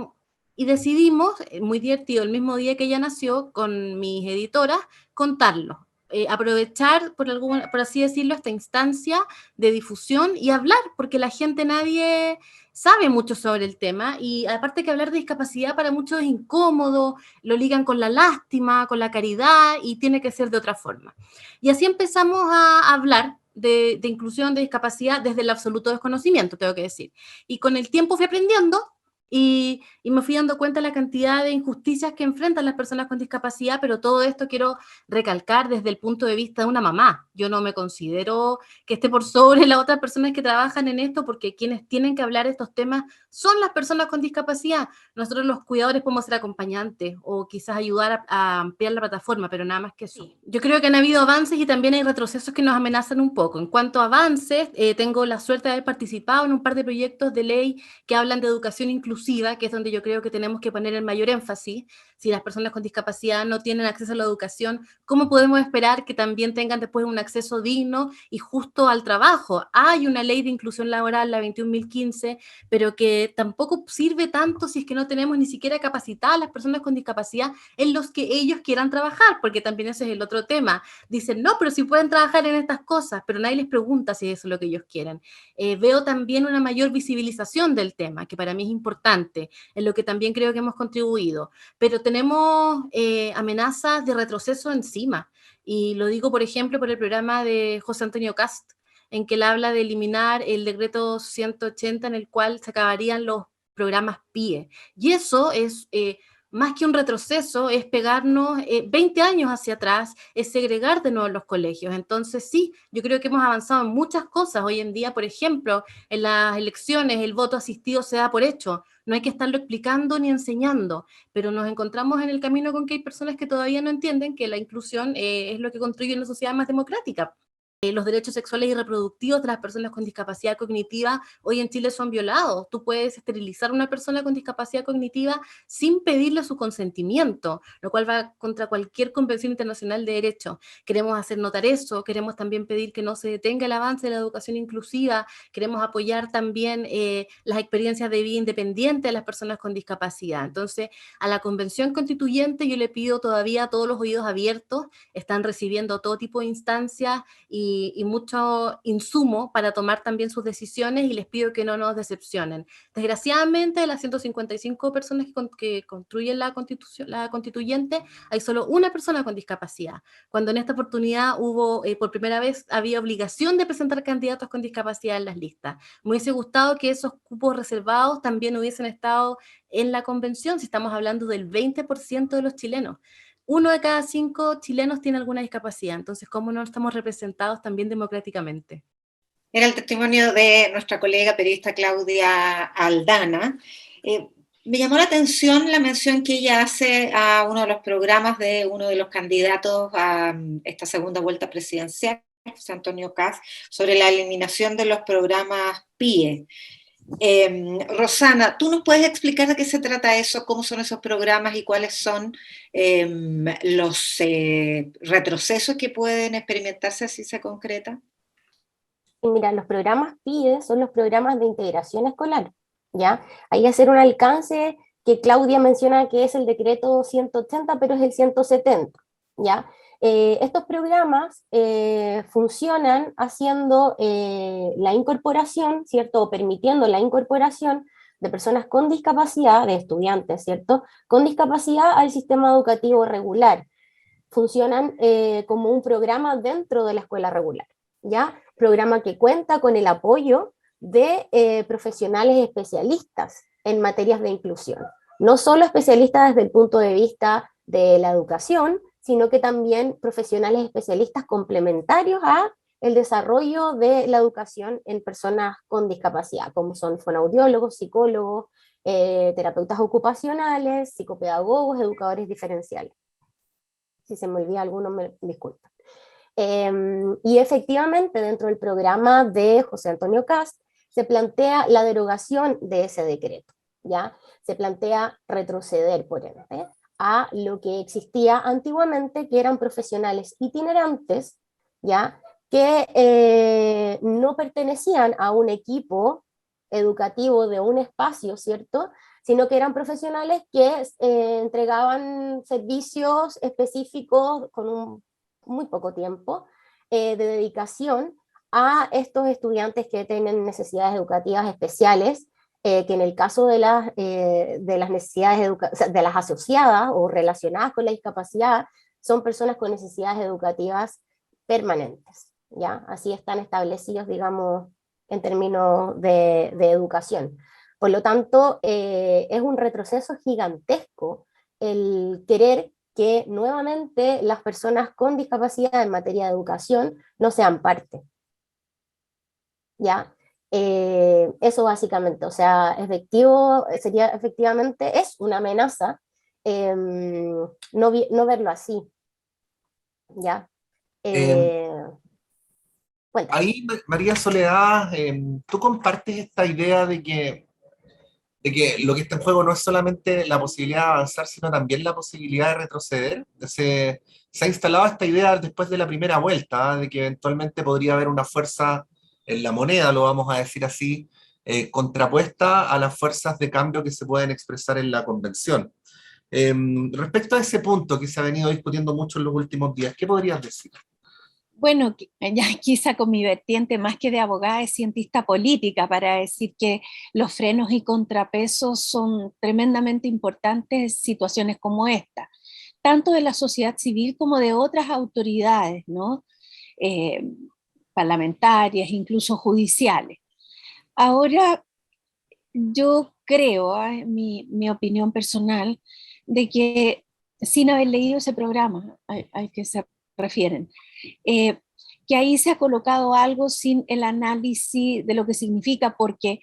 decidimos, muy divertido, el mismo día que ella nació, con mis editoras, contarlo. Aprovechar, por así decirlo, esta instancia de difusión y hablar, porque la gente, nadie sabe mucho sobre el tema, y aparte que hablar de discapacidad para muchos es incómodo, lo ligan con la lástima, con la caridad, y tiene que ser de otra forma. Y así empezamos a hablar de inclusión, de discapacidad, desde el absoluto desconocimiento, tengo que decir. Y con el tiempo fui aprendiendo, y me fui dando cuenta de la cantidad de injusticias que enfrentan las personas con discapacidad, pero todo esto quiero recalcar desde el punto de vista de una mamá. Yo no me considero que esté por sobre las otras personas que trabajan en esto, porque quienes tienen que hablar de estos temas son las personas con discapacidad. Nosotros los cuidadores podemos ser acompañantes o quizás ayudar a ampliar la plataforma, pero nada más que eso. Yo creo que han habido avances y también hay retrocesos que nos amenazan un poco. En cuanto a avances, tengo la suerte de haber participado en un par de proyectos de ley que hablan de educación inclusiva, que es donde yo creo que tenemos que poner el mayor énfasis. Si las personas con discapacidad no tienen acceso a la educación, ¿cómo podemos esperar que también tengan después un acceso digno y justo al trabajo? Hay una ley de inclusión laboral, la 21.015, pero que tampoco sirve tanto si es que no tenemos ni siquiera capacitadas a las personas con discapacidad en los que ellos quieran trabajar, porque también ese es el otro tema. Dicen, no, pero si pueden trabajar en estas cosas, pero nadie les pregunta si eso es lo que ellos quieren. Veo también una mayor visibilización del tema, que para mí es importante, en lo que también creo que hemos contribuido, pero tenemos amenazas de retroceso encima, y lo digo, por ejemplo, por el programa de José Antonio Cast, en que él habla de eliminar el decreto 180, en el cual se acabarían los programas PIE, y eso es más que un retroceso, es pegarnos 20 años hacia atrás, es segregar de nuevo los colegios. Entonces sí, yo creo que hemos avanzado en muchas cosas. Hoy en día, por ejemplo, en las elecciones el voto asistido se da por hecho, no hay que estarlo explicando ni enseñando, pero nos encontramos en el camino con que hay personas que todavía no entienden que la inclusión es lo que construye una sociedad más democrática. Los derechos sexuales y reproductivos de las personas con discapacidad cognitiva hoy en Chile son violados. Tú puedes esterilizar a una persona con discapacidad cognitiva sin pedirle su consentimiento, lo cual va contra cualquier convención internacional de derechos. Queremos hacer notar eso, queremos también pedir que no se detenga el avance de la educación inclusiva, queremos apoyar también las experiencias de vida independiente de las personas con discapacidad. Entonces, a la Convención Constituyente yo le pido todavía todos los oídos abiertos, están recibiendo todo tipo de instancias y mucho insumo para tomar también sus decisiones, y les pido que no nos decepcionen. Desgraciadamente, de las 155 personas que construyen la constituyente, hay solo una persona con discapacidad, cuando en esta oportunidad hubo, por primera vez, había obligación de presentar candidatos con discapacidad en las listas. Me hubiese gustado que esos cupos reservados también hubiesen estado en la convención, si estamos hablando del 20% de los chilenos. 1 de cada 5 chilenos tiene alguna discapacidad, entonces, ¿cómo no estamos representados también democráticamente? Era el testimonio de nuestra colega periodista Claudia Aldana. Me llamó la atención la mención que ella hace a uno de los programas de uno de los candidatos a esta segunda vuelta presidencial, José Antonio Cast, sobre la eliminación de los programas PIE. Rosana, ¿tú nos puedes explicar de qué se trata eso, cómo son esos programas y cuáles son los retrocesos que pueden experimentarse si se concreta? Y mira, los programas PIE son los programas de integración escolar, ¿ya? Hay que hacer un alcance que Claudia menciona que es el decreto 180, pero es el 170, ¿ya? estos programas funcionan haciendo la incorporación, ¿cierto? O permitiendo la incorporación de personas con discapacidad, de estudiantes, ¿cierto? Con discapacidad al sistema educativo regular. Funcionan como un programa dentro de la escuela regular, ¿ya? Programa que cuenta con el apoyo de profesionales especialistas en materias de inclusión. No solo especialistas desde el punto de vista de la educación, sino que también profesionales especialistas complementarios a el desarrollo de la educación en personas con discapacidad, como son fonoaudiólogos, psicólogos, terapeutas ocupacionales, psicopedagogos, educadores diferenciales. Si se me olvida alguno, me disculpen. Y efectivamente, dentro del programa de José Antonio Kast, se plantea la derogación de ese decreto, ¿ya? Se plantea retroceder, por ende, a lo que existía antiguamente, que eran profesionales itinerantes, ¿ya? Que no pertenecían a un equipo educativo de un espacio, ¿cierto?, sino que eran profesionales que entregaban servicios específicos con muy poco tiempo de dedicación a estos estudiantes que tienen necesidades educativas especiales, que en el caso de las necesidades de las asociadas o relacionadas con la discapacidad, son personas con necesidades educativas permanentes, ¿ya? Así están establecidos, digamos, en términos de educación. Por lo tanto, es un retroceso gigantesco el querer que nuevamente las personas con discapacidad en materia de educación no sean parte. ¿Ya? Eso básicamente, o sea, efectivamente es una amenaza no verlo así. ¿Ya? Ahí, María Soledad, ¿tú compartes esta idea de que lo que está en juego no es solamente la posibilidad de avanzar, sino también la posibilidad de retroceder? Se ha instalado esta idea después de la primera vuelta, de que eventualmente podría haber una fuerza en la moneda, lo vamos a decir así, contrapuesta a las fuerzas de cambio que se pueden expresar en la convención. Respecto a ese punto que se ha venido discutiendo mucho en los últimos días, ¿qué podrías decir? Bueno, ya aquí saco mi vertiente más que de abogada, es cientista política, para decir que los frenos y contrapesos son tremendamente importantes en situaciones como esta, tanto de la sociedad civil como de otras autoridades, ¿no? Parlamentarias, incluso judiciales. Ahora, yo creo, mi opinión personal, de que sin haber leído ese programa al que se refieren, que ahí se ha colocado algo sin el análisis de lo que significa, porque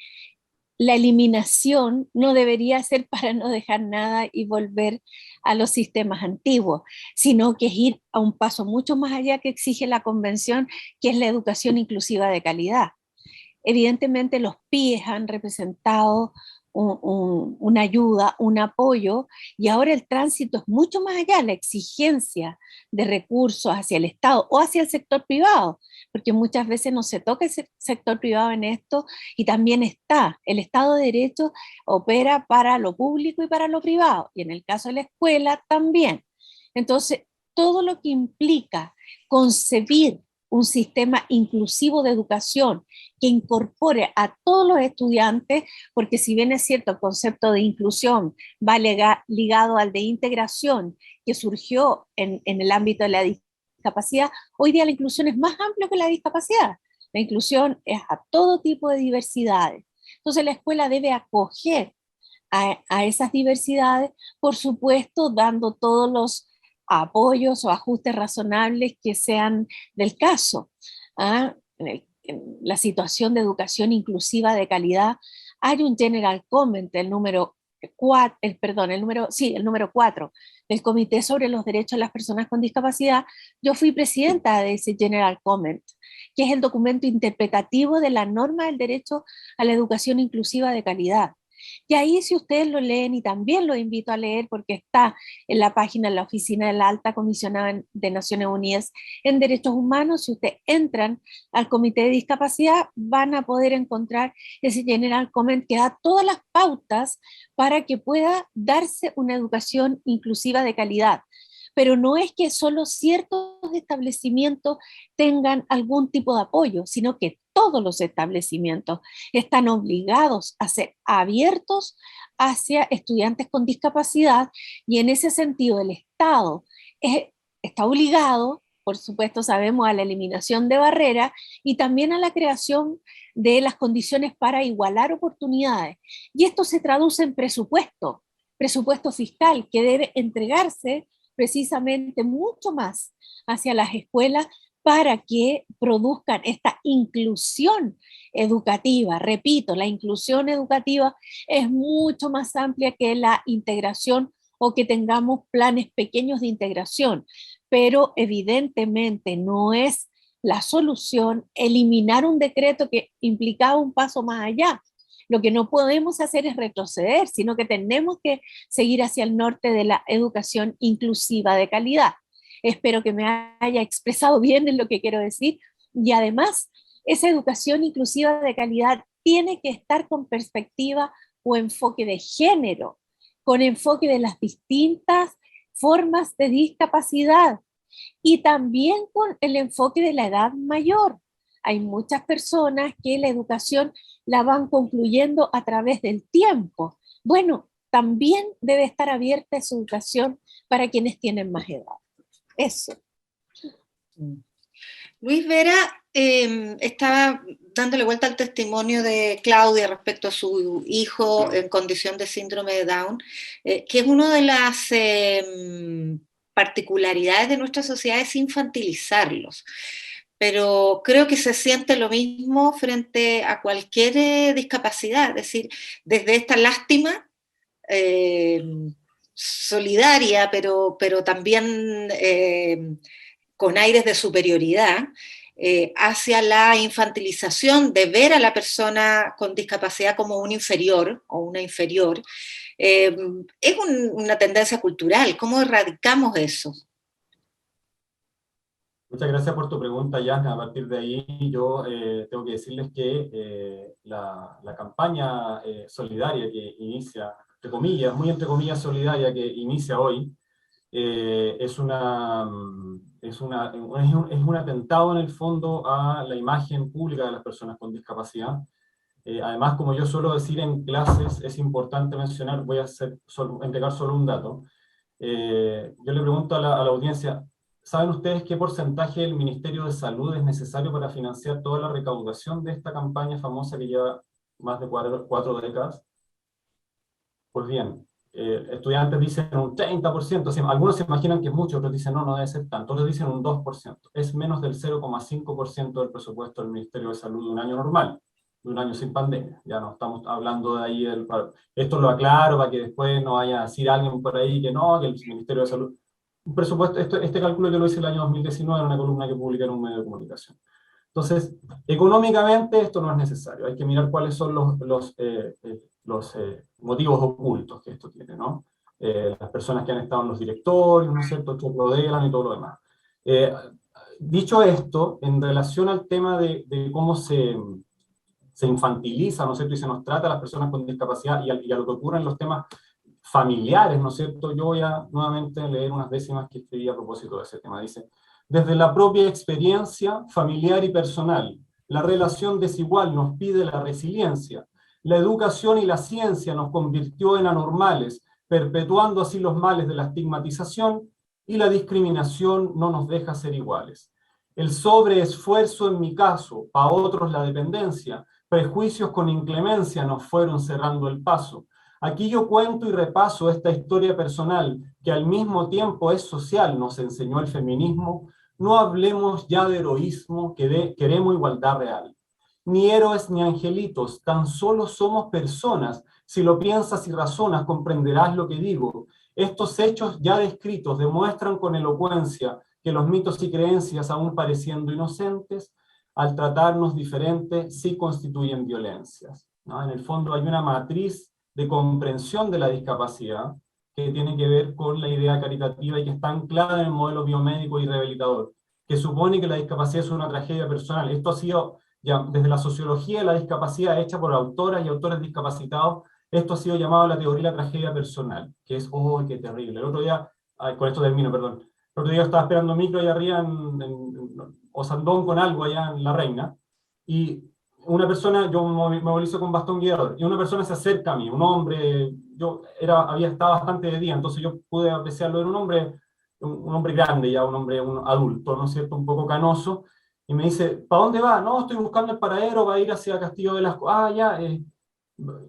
la eliminación no debería ser para no dejar nada y volver a los sistemas antiguos, sino que es ir a un paso mucho más allá que exige la convención, que es la educación inclusiva de calidad. Evidentemente los PIEs han representado una ayuda, un apoyo, y ahora el tránsito es mucho más allá, la exigencia de recursos hacia el Estado o hacia el sector privado, porque muchas veces no se toca el sector privado en esto, y también está, el Estado de Derecho opera para lo público y para lo privado, y en el caso de la escuela también. Entonces, todo lo que implica concebir un sistema inclusivo de educación que incorpore a todos los estudiantes, porque si bien es cierto el concepto de inclusión va ligado al de integración que surgió en el ámbito de la discapacidad, hoy día la inclusión es más amplia que la discapacidad. La inclusión es a todo tipo de diversidades. Entonces la escuela debe acoger a esas diversidades, por supuesto, dando todos los apoyos o ajustes razonables que sean del caso. En la situación de educación inclusiva de calidad, hay un General Comment, el número 4 del Comité sobre los Derechos de las Personas con Discapacidad. Yo fui presidenta de ese General Comment, que es el documento interpretativo de la norma del derecho a la educación inclusiva de calidad. Y ahí, si ustedes lo leen, y también lo invito a leer porque está en la página de la Oficina de la Alta Comisionada de Naciones Unidas en Derechos Humanos, si ustedes entran al Comité de Discapacidad, van a poder encontrar ese General Comment que da todas las pautas para que pueda darse una educación inclusiva de calidad. pero no es que solo ciertos establecimientos tengan algún tipo de apoyo, sino que todos los establecimientos están obligados a ser abiertos hacia estudiantes con discapacidad, y en ese sentido el Estado está obligado, por supuesto sabemos, a la eliminación de barreras y también a la creación de las condiciones para igualar oportunidades. Y esto se traduce en presupuesto fiscal, que debe entregarse precisamente mucho más hacia las escuelas para que produzcan esta inclusión educativa. Repito, la inclusión educativa es mucho más amplia que la integración o que tengamos planes pequeños de integración, pero evidentemente no es la solución eliminar un decreto que implicaba un paso más allá. Lo que no podemos hacer es retroceder, sino que tenemos que seguir hacia el norte de la educación inclusiva de calidad. Espero que me haya expresado bien en lo que quiero decir, y además esa educación inclusiva de calidad tiene que estar con perspectiva o enfoque de género, con enfoque de las distintas formas de discapacidad y también con el enfoque de la edad mayor. Hay muchas personas que la educación la van concluyendo a través del tiempo. Bueno, también debe estar abierta esa educación para quienes tienen más edad. Eso. Luis Vera estaba dándole vuelta al testimonio de Claudia respecto a su hijo en condición de síndrome de Down, que es una de las particularidades de nuestra sociedad, es infantilizarlos. Pero creo que se siente lo mismo frente a cualquier discapacidad, es decir, desde esta lástima solidaria, pero también con aires de superioridad, hacia la infantilización de ver a la persona con discapacidad como un inferior o una inferior, es una tendencia cultural. ¿Cómo erradicamos eso? Muchas gracias por tu pregunta, Yasna. A partir de ahí yo tengo que decirles que la campaña solidaria que inicia, entre comillas, muy entre comillas solidaria, que inicia hoy, es un atentado en el fondo a la imagen pública de las personas con discapacidad. Además, como yo suelo decir en clases, es importante mencionar, voy a entregar solo un dato. Yo le pregunto a la audiencia, ¿saben ustedes qué porcentaje del Ministerio de Salud es necesario para financiar toda la recaudación de esta campaña famosa que lleva más de 4 décadas? Pues bien, estudiantes dicen un 30%, o sea, algunos se imaginan que es mucho, otros dicen no debe ser tanto, otros dicen un 2%, es menos del 0,5% del presupuesto del Ministerio de Salud de un año normal, de un año sin pandemia. Ya no estamos hablando de ahí, esto lo aclaro para que después no vaya a decir alguien por ahí que no, que el Ministerio de Salud... Un presupuesto, este cálculo yo lo hice el año 2019 en una columna que publiqué en un medio de comunicación. Entonces, económicamente esto no es necesario, hay que mirar cuáles son los motivos ocultos que esto tiene, ¿no? Las personas que han estado en los directorios, ¿no es cierto?, que rodean y todo lo demás. Dicho esto, en relación al tema de cómo se infantiliza, ¿no es cierto?, y se nos trata a las personas con discapacidad y a lo que ocurre en los temas familiares, ¿no es cierto?, yo voy a nuevamente leer unas décimas que escribí a propósito de ese tema. Dice: desde la propia experiencia familiar y personal, la relación desigual nos pide la resiliencia. La educación y la ciencia nos convirtió en anormales, perpetuando así los males de la estigmatización, y la discriminación no nos deja ser iguales. El sobreesfuerzo en mi caso, para otros la dependencia, prejuicios con inclemencia nos fueron cerrando el paso. Aquí yo cuento y repaso esta historia personal, que al mismo tiempo es social, nos enseñó el feminismo. No hablemos ya de heroísmo, queremos igualdad real. Ni héroes ni angelitos, tan solo somos personas. Si lo piensas y razonas, comprenderás lo que digo. Estos hechos ya descritos demuestran con elocuencia que los mitos y creencias, aún pareciendo inocentes, al tratarnos diferente, sí constituyen violencias, ¿no? En el fondo hay una matriz de comprensión de la discapacidad que tiene que ver con la idea caritativa y que está anclada en el modelo biomédico y rehabilitador, que supone que la discapacidad es una tragedia personal. Esto ha sido, ya desde la sociología de la discapacidad hecha por autoras y autores discapacitados, esto ha sido llamado la teoría de la tragedia personal, que es, ¡oh, qué terrible! El otro día con esto termino, perdón. El otro día estaba esperando micro allá arriba en Osandón con algo allá en La Reina, y una persona, yo me movilizo con bastón guiador, y una persona se acerca a mí, un hombre, había estado bastante de día, entonces yo pude apreciarlo, era un hombre grande ya, un adulto, ¿no es cierto?, un poco canoso, y me dice, ¿para dónde va? No, estoy buscando el paradero, va a ir hacia Castillo de las... Ah, ya,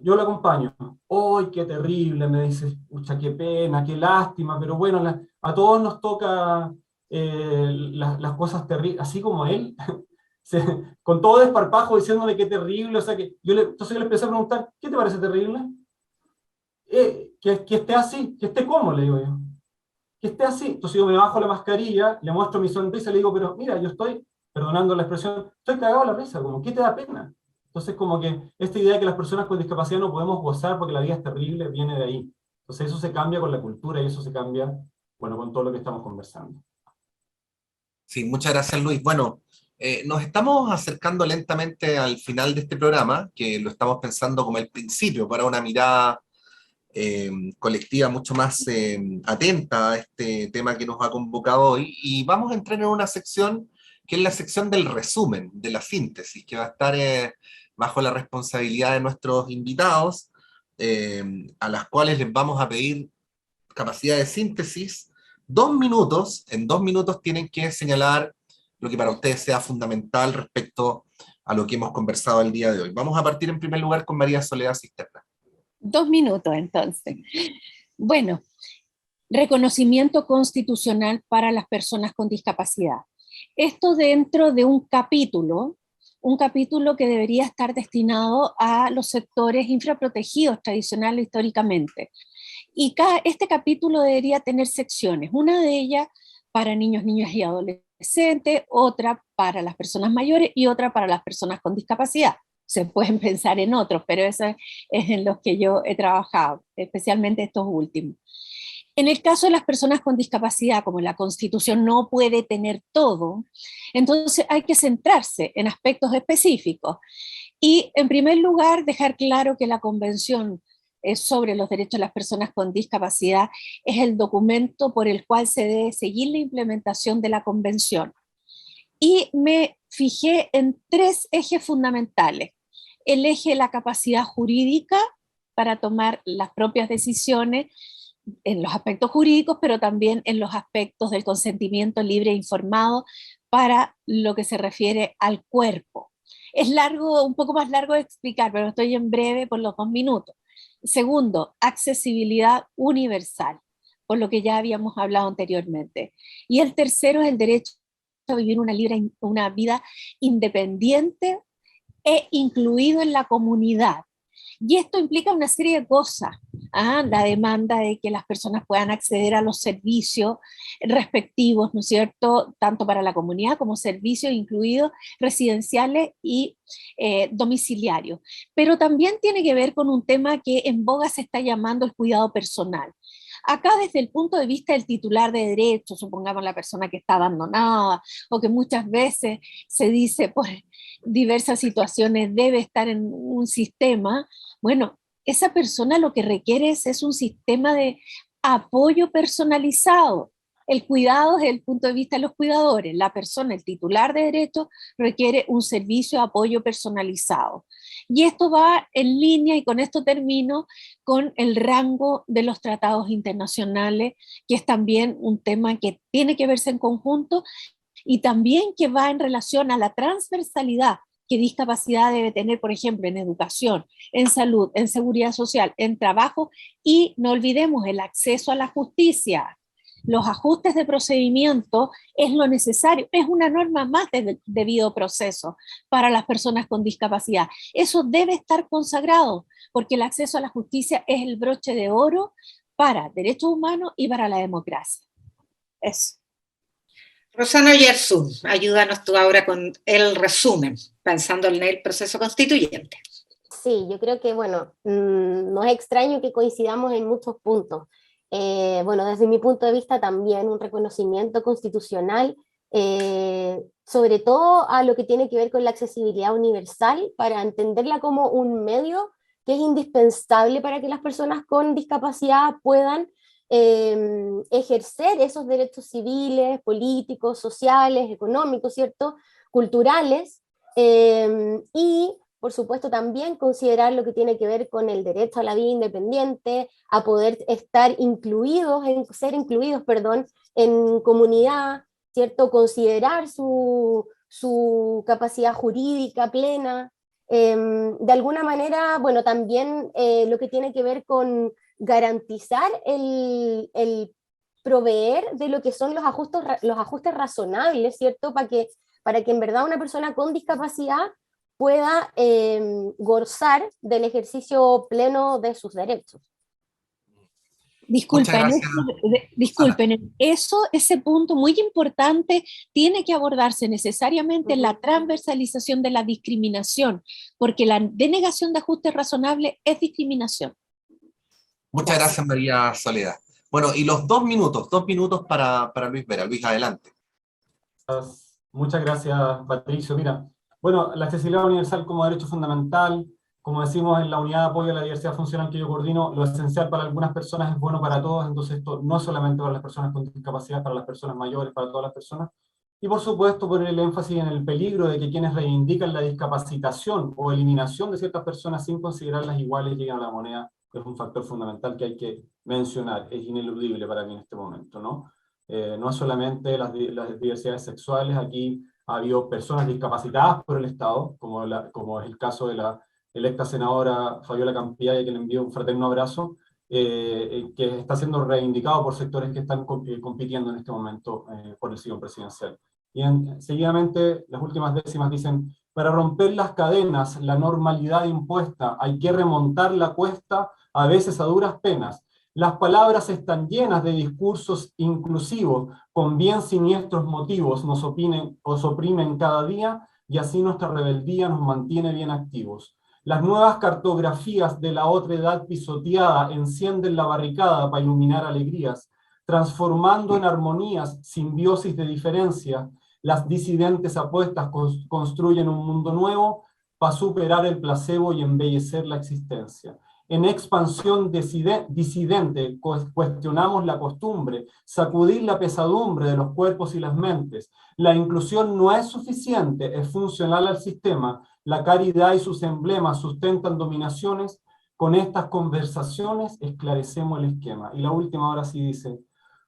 yo lo acompaño. ¡Ay, qué terrible! Me dice, pucha, qué pena, qué lástima, pero bueno, a todos nos toca las cosas terribles, así como a él, con todo desparpajo diciéndole qué terrible, o sea, entonces yo le empecé a preguntar, ¿qué te parece terrible? Que esté así, que esté como, le digo yo, que esté así. Entonces yo me bajo la mascarilla, le muestro mi sonrisa y le digo, pero mira, yo estoy, perdonando la expresión, estoy cagado de la risa, como, ¿qué te da pena? Entonces como que esta idea de que las personas con discapacidad no podemos gozar porque la vida es terrible viene de ahí. Entonces eso se cambia con la cultura y eso se cambia, bueno, con todo lo que estamos conversando. Sí, muchas gracias, Luis. Bueno, nos estamos acercando lentamente al final de este programa, que lo estamos pensando como el principio para una mirada colectiva mucho más atenta a este tema que nos ha convocado hoy, y vamos a entrar en una sección que es la sección del resumen, de la síntesis, que va a estar bajo la responsabilidad de nuestros invitados, a las cuales les vamos a pedir capacidad de síntesis. 2 minutos, en 2 minutos tienen que señalar lo que para ustedes sea fundamental respecto a lo que hemos conversado el día de hoy. Vamos a partir en primer lugar con María Soledad Cisterna. 2 minutos, entonces. Bueno, reconocimiento constitucional para las personas con discapacidad. Esto dentro de un capítulo que debería estar destinado a los sectores infraprotegidos tradicionales históricamente. Y este capítulo debería tener secciones, una de ellas para niños, niñas y adolescentes, otra para las personas mayores y otra para las personas con discapacidad. Se pueden pensar en otros, pero eso es en los que yo he trabajado, especialmente estos últimos. En el caso de las personas con discapacidad, como la Constitución no puede tener todo, entonces hay que centrarse en aspectos específicos. Y en primer lugar, dejar claro que la Convención sobre los derechos de las personas con discapacidad es el documento por el cual se debe seguir la implementación de la Convención. Y me fijé en 3 ejes fundamentales. El eje de la capacidad jurídica para tomar las propias decisiones en los aspectos jurídicos, pero también en los aspectos del consentimiento libre e informado para lo que se refiere al cuerpo. Es largo, un poco más largo de explicar, pero estoy en breve por los 2 minutos. Segundo, accesibilidad universal, por lo que ya habíamos hablado anteriormente. Y el tercero es el derecho a vivir una vida independiente e incluido en la comunidad. Y esto implica una serie de cosas. La demanda de que las personas puedan acceder a los servicios respectivos, ¿no es cierto?, tanto para la comunidad como servicios incluidos residenciales y domiciliarios. Pero también tiene que ver con un tema que en boga se está llamando el cuidado personal. Acá, desde el punto de vista del titular de derechos, supongamos la persona que está abandonada o que muchas veces se dice por diversas situaciones debe estar en un sistema, bueno, esa persona lo que requiere es un sistema de apoyo personalizado. El cuidado desde el punto de vista de los cuidadores, la persona, el titular de derechos, requiere un servicio de apoyo personalizado. Y esto va en línea, y con esto termino, con el rango de los tratados internacionales, que es también un tema que tiene que verse en conjunto y también que va en relación a la transversalidad que discapacidad debe tener, por ejemplo, en educación, en salud, en seguridad social, en trabajo, y no olvidemos el acceso a la justicia. Los ajustes de procedimiento es lo necesario, es una norma más del debido proceso para las personas con discapacidad. Eso debe estar consagrado, porque el acceso a la justicia es el broche de oro para derechos humanos y para la democracia. Eso. Rosana Oyarzún, ayúdanos tú ahora con el resumen, pensando en el proceso constituyente. Sí, yo creo que, bueno, no es extraño que coincidamos en muchos puntos. Bueno, desde mi punto de vista también un reconocimiento constitucional, sobre todo a lo que tiene que ver con la accesibilidad universal, para entenderla como un medio que es indispensable para que las personas con discapacidad puedan ejercer esos derechos civiles, políticos, sociales, económicos, ¿cierto? Culturales, y por supuesto también considerar lo que tiene que ver con el derecho a la vida independiente, a poder estar incluidos, ser incluidos, perdón, en comunidad, ¿cierto? Considerar su capacidad jurídica plena. De alguna manera, bueno, también lo que tiene que ver con garantizar el proveer de lo que son los ajustes razonables, ¿cierto? Para que en verdad una persona con discapacidad pueda gozar del ejercicio pleno de sus derechos. Disculpen, Muchas disculpen, ese punto muy importante tiene que abordarse necesariamente en la transversalización de la discriminación, porque la denegación de ajustes razonables es discriminación. Muchas gracias, María Soledad. Bueno, y los 2 minutos para Luis Vera. Luis, adelante. Muchas gracias, Patricio. Mira, bueno, la accesibilidad universal como derecho fundamental, como decimos en la unidad de apoyo a la diversidad funcional que yo coordino, lo esencial para algunas personas es bueno para todos, entonces esto no es solamente para las personas con discapacidad, para las personas mayores, para todas las personas. Y por supuesto poner el énfasis en el peligro de que quienes reivindican la discapacitación o eliminación de ciertas personas sin considerarlas iguales lleguen a la moneda, es un factor fundamental que hay que mencionar, es ineludible para mí en este momento, ¿no? No es solamente las diversidades sexuales, aquí ha habido personas discapacitadas por el Estado, como es el caso de la electa senadora Fabiola Campillay, que le envío un fraterno abrazo, que está siendo reivindicado por sectores que están compitiendo en este momento por el sillón presidencial. Y seguidamente, las últimas décimas dicen: para romper las cadenas, la normalidad impuesta, hay que remontar la cuesta, a veces a duras penas. Las palabras están llenas de discursos inclusivos, con bien siniestros motivos, nos oprimen cada día, y así nuestra rebeldía nos mantiene bien activos. Las nuevas cartografías de la otra edad pisoteada encienden la barricada para iluminar alegrías, transformando en armonías, simbiosis de diferencia. Las disidentes apuestas construyen un mundo nuevo para superar el placebo y embellecer la existencia. En expansión disidente cuestionamos la costumbre, sacudir la pesadumbre de los cuerpos y las mentes. La inclusión no es suficiente, es funcional al sistema. La caridad y sus emblemas sustentan dominaciones. Con estas conversaciones esclarecemos el esquema. Y la última ahora sí dice: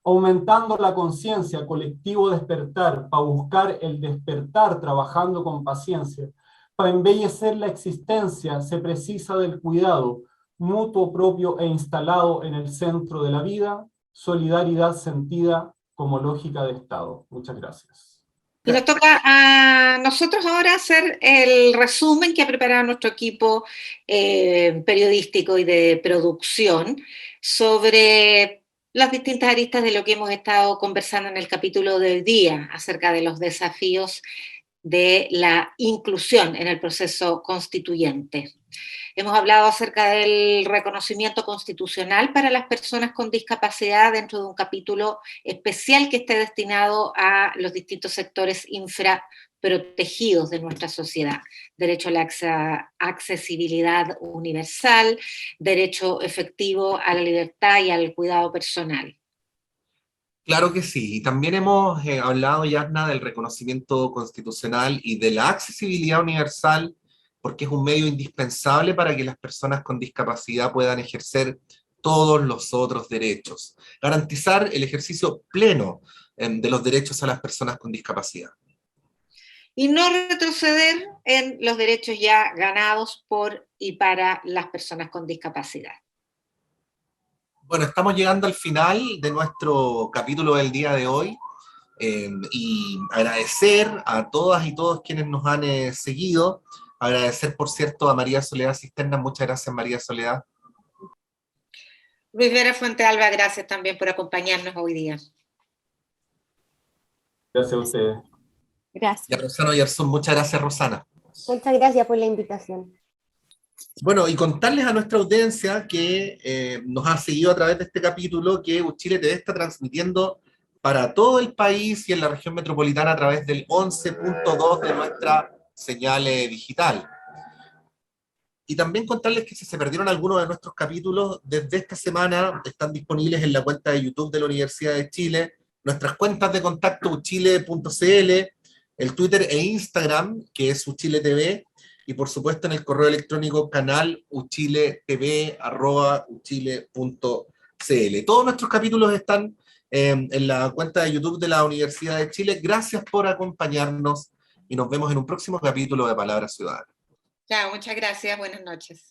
aumentando la conciencia, colectivo despertar, para buscar el despertar trabajando con paciencia. Para embellecer la existencia se precisa del cuidado, mutuo propio e instalado en el centro de la vida, solidaridad sentida como lógica de Estado. Muchas gracias. Y nos toca a nosotros ahora hacer el resumen que ha preparado nuestro equipo periodístico y de producción sobre las distintas aristas de lo que hemos estado conversando en el capítulo del día acerca de los desafíos de la inclusión en el proceso constituyente. Hemos hablado acerca del reconocimiento constitucional para las personas con discapacidad dentro de un capítulo especial que esté destinado a los distintos sectores infraprotegidos de nuestra sociedad. Derecho a la accesibilidad universal, derecho efectivo a la libertad y al cuidado personal. Claro que sí, y también hemos hablado, Yasna, del reconocimiento constitucional y de la accesibilidad universal, porque es un medio indispensable para que las personas con discapacidad puedan ejercer todos los otros derechos. Garantizar el ejercicio pleno de los derechos a las personas con discapacidad. Y no retroceder en los derechos ya ganados por y para las personas con discapacidad. Bueno, estamos llegando al final de nuestro capítulo del día de hoy, y agradecer a todas y todos quienes nos han seguido. Agradecer, por cierto, a María Soledad Cisterna. Muchas gracias, María Soledad. Luis Vera Fuentealba, gracias también por acompañarnos hoy día. Gracias a ustedes. Gracias. Y a Rosana Oyarzún. Muchas gracias, Rosana. Muchas gracias por la invitación. Bueno, y contarles a nuestra audiencia que nos ha seguido a través de este capítulo que Uchile TV está transmitiendo para todo el país y en la región metropolitana a través del 11.2 de nuestra señal digital. Y también contarles que si se perdieron algunos de nuestros capítulos, desde esta semana están disponibles en la cuenta de YouTube de la Universidad de Chile, nuestras cuentas de contacto uchile.cl, el Twitter e Instagram, que es Uchile TV, y por supuesto en el correo electrónico canal uchiletv@uchile.cl. Todos nuestros capítulos están en la cuenta de YouTube de la Universidad de Chile. Gracias por acompañarnos y nos vemos en un próximo capítulo de Palabras Ciudadanas. Chao, muchas gracias, buenas noches.